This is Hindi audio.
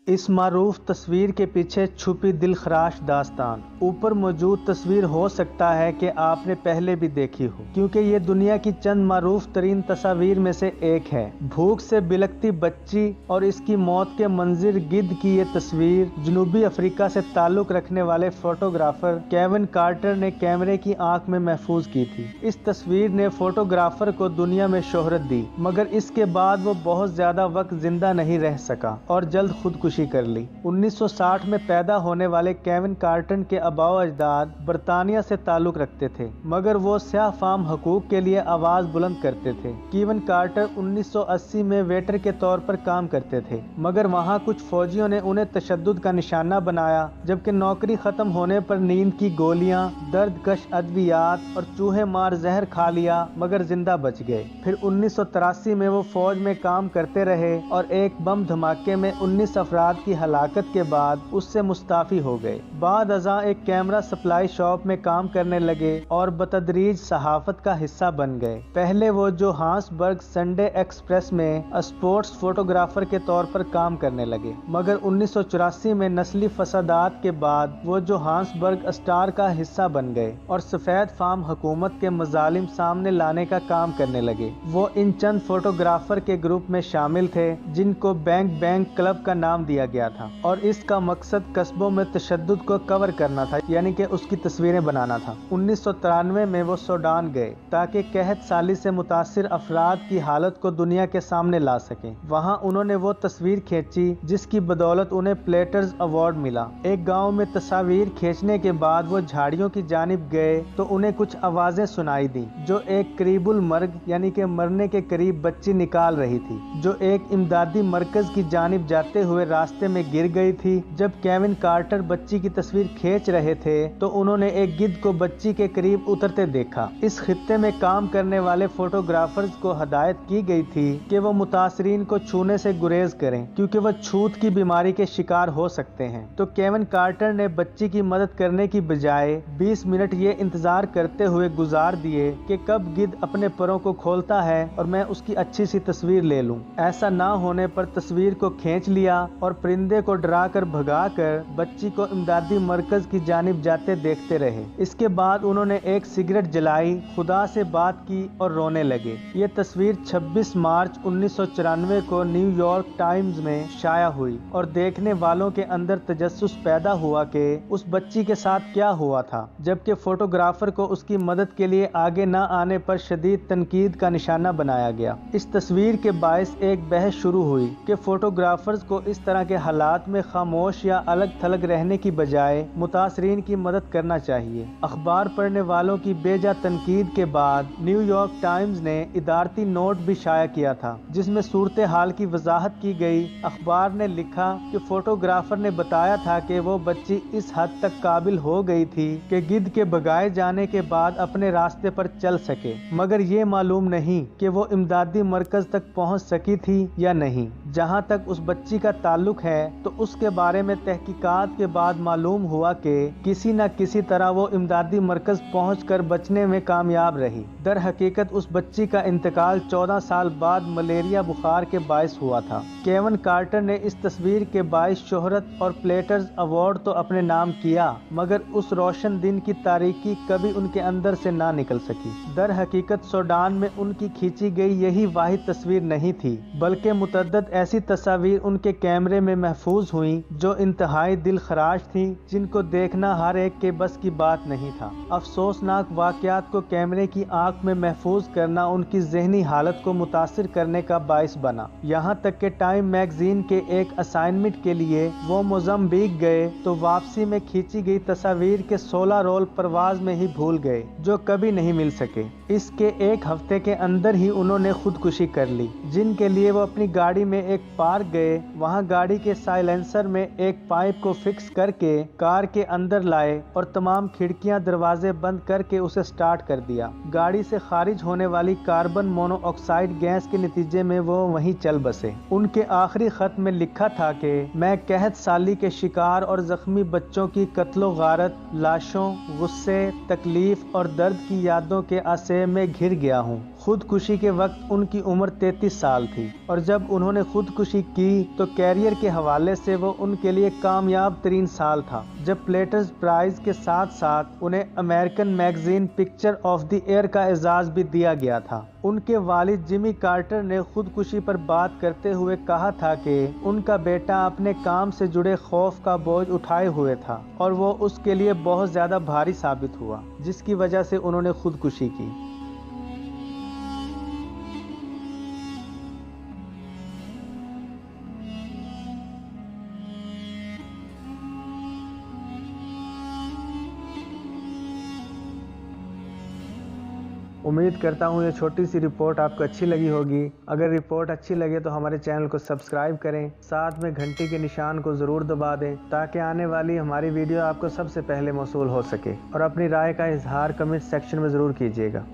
इस मारूफ तस्वीर के पीछे छुपी दिलखराश दास्तान। ऊपर मौजूद तस्वीर हो सकता है कि आपने पहले भी देखी हो, क्योंकि ये दुनिया की चंद मारूफ तरीन तस्वीर में से एक है। भूख से बिलखती बच्ची और इसकी मौत के मंजिर गिद्ध की ये तस्वीर जनूबी अफ्रीका से ताल्लुक रखने वाले फोटोग्राफर केविन कार्टर ने कैमरे की आंख में महफूज की थी। इस तस्वीर ने फोटोग्राफर को दुनिया में शोहरत दी, मगर इसके बाद वो बहुत ज्यादा वक्त जिंदा नहीं रह सका और जल्द खुदकुशी कर ली। 1960 में पैदा होने वाले केविन कार्टर के आबाओ अजदाद बरतानिया से ताल्लुक रखते थे, मगर वो स्याह फाम हकूक के लिए आवाज बुलंद करते थे। केविन कार्टर 1980 में वेटर के तौर पर काम करते थे, मगर वहाँ कुछ फौजियों ने उन्हें तशद्दुद का निशाना बनाया, जबकि नौकरी खत्म होने पर नींद की गोलियां, दर्दकश अद्वियात और चूहे मार जहर खा लिया, मगर जिंदा बच गए। फिर 1983 में वो फौज में काम करते रहे और एक बम धमाके में 19 अफराद की हलाकत के बाद उससे मुस्ताफी हो गए। बाद अज़ां एक कैमरा सप्लाई शॉप में काम करने लगे और बतदरीज सहाफत का हिस्सा बन गए। पहले वो जोहान्सबर्ग संडे एक्सप्रेस में स्पोर्ट्स फोटोग्राफर के तौर पर काम करने लगे, मगर 1984 में नस्ली फसादात के बाद वो जोहान्सबर्ग स्टार का हिस्सा बन गए और सफेद फार्म हुकूमत के मजालिम सामने लाने का काम करने लगे। वो इन चंद फोटोग्राफर के ग्रुप में शामिल थे जिनको बैंक क्लब का नाम दिया गया था और इसका मकसद कस्बों में तशद्दुद को कवर करना था, यानी कि उसकी तस्वीरें बनाना था। 1993 में वो सूडान गए ताकि कहत साली से मुतासिर अफराद की हालत को दुनिया के सामने ला सकें। वहाँ उन्होंने वो तस्वीर खींची जिसकी बदौलत उन्हें प्लेटर्स अवार्ड मिला। एक गाँव में तस्वीर खींचने के बाद वो झाड़ियों की जानिब गए तो उन्हें कुछ आवाजें सुनाई दी जो एक करीबुल मर्ग यानी कि मरने के करीब बच्ची निकाल रही थी, जो एक इमदादी मरकज की जानिब जाते हुए रास्ते में गिर गई थी। जब केविन कार्टर बच्ची की तस्वीर खींच रहे थे तो उन्होंने एक गिद्ध को बच्ची के करीब उतरते देखा। इस खित्ते में काम करने वाले फोटोग्राफर्स को हदायत की गई थी कि वो मुतासरीन को छूने से गुरेज करें, क्योंकि वह छूत की बीमारी के शिकार हो सकते हैं। तो केविन कार्टर ने बच्ची की मदद करने की बजाय 20 मिनट ये इंतजार करते हुए गुजार दिए कि कब गिद्ध अपने परों को खोलता है और मैं उसकी अच्छी सी तस्वीर ले लूं। ऐसा ना होने पर तस्वीर को खींच लिया और परिंदे को डरा कर भगा कर बच्ची को इमदादी मरकज की जानिब जाते देखते रहे। इसके बाद उन्होंने एक सिगरेट जलाई, खुदा से बात की और रोने लगे। ये तस्वीर 26 मार्च 1994 को न्यूयॉर्क टाइम्स में शाया हुई और देखने वालों के अंदर तजस्सुस पैदा हुआ कि उस बच्ची के साथ क्या हुआ था, जबकि फोटोग्राफर को उसकी मदद के लिए आगे न आने पर शदीद तनकीद का निशाना बनाया गया। इस तस्वीर के बायस एक बहस शुरू हुई कि फोटोग्राफर्स को इस तरह के हालात में खामोश या अलग थलग रहने की बजाय मुतासरीन की मदद करना चाहिए। अखबार पढ़ने वालों की बेजा तनकीद के बाद न्यूयॉर्क टाइम्स ने इदारती नोट भी शाया किया था जिसमें सूरत हाल की वजाहत की गई। अखबार ने लिखा कि फोटोग्राफर ने बताया था कि वो बच्ची इस हद तक काबिल हो गई थी कि गिद्ध के भगाए जाने के बाद अपने रास्ते पर चल सके, मगर ये मालूम नहीं कि वो इमदादी मरकज तक पहुंच सकी थी या नहीं। जहां तक उस बच्ची का ताल्लुक है तो उसके बारे में तहकीकात के बाद मालूम हुआ कि किसी न किसी तरह वो इमदादी मरकज पहुंचकर बचने में कामयाब रही। दर हकीकत उस बच्ची का इंतकाल 14 साल बाद मलेरिया बुखार के बायस हुआ था। केविन कार्टर ने इस तस्वीर के बायस शोहरत और प्लेटर्स अवार्ड तो अपने नाम किया, मगर उस रोशन दिन की तारीकी कभी उनके अंदर से ना निकल सकी। दर हकीकत सूडान में उनकी खींची गई यही वाहिद तस्वीर नहीं थी, बल्कि मुतअद्दिद ऐसी तस्वीर उनके कैमरे में महफूज हुई जो इंतहाई दिल खराश थी, जिनको देखना हर एक के बस की बात नहीं था। अफसोसनाक वाकयात को कैमरे की आंख में महफूज करना उनकी जहनी हालत को मुतासिर करने का बायस बना। यहाँ तक कि टाइम मैगजीन के एक असाइनमेंट के लिए वो मोज़म्बिक गए तो वापसी में खींची गई तस्वीर के 16 रोल परवाज में ही भूल गए, जो कभी नहीं मिल सके। इसके एक हफ्ते के अंदर ही उन्होंने खुदकुशी कर ली, जिनके लिए वो अपनी गाड़ी में एक पार्क गए। वहाँ गाड़ी के साइलेंसर में एक पाइप को फिक्स करके कार के अंदर लाए और तमाम खिड़कियां दरवाजे बंद करके उसे स्टार्ट कर दिया। गाड़ी से खारिज होने वाली कार्बन मोनोऑक्साइड गैस के नतीजे में वो वहीं चल बसे। उनके आखिरी खत में लिखा था कि मैं कहत साली के शिकार और जख्मी बच्चों की कत्लो गारत, लाशों, गुस्से, तकलीफ और दर्द की यादों के आसे में घिर गया हूँ। खुदकुशी के वक्त उनकी उम्र 33 साल थी और जब उन्होंने खुदकुशी की तो कैरियर के हवाले से वो उनके लिए कामयाब तरीन साल था, जब प्लेटर्स प्राइज के साथ साथ उन्हें American magazine picture of the year का एजाज भी दिया गया था। उनके वालिद जिमी कार्टर ने खुदकुशी पर बात करते हुए कहा था कि उनका बेटा अपने काम से जुड़े खौफ का बोझ उठाए हुए था और वो उसके लिए बहुत ज्यादा भारी साबित हुआ, जिसकी वजह से उन्होंने खुदकुशी की। उम्मीद करता हूँ ये छोटी सी रिपोर्ट आपको अच्छी लगी होगी। अगर रिपोर्ट अच्छी लगे तो हमारे चैनल को सब्सक्राइब करें, साथ में घंटी के निशान को ज़रूर दबा दें ताकि आने वाली हमारी वीडियो आपको सबसे पहले मौसूल हो सके, और अपनी राय का इजहार कमेंट सेक्शन में ज़रूर कीजिएगा।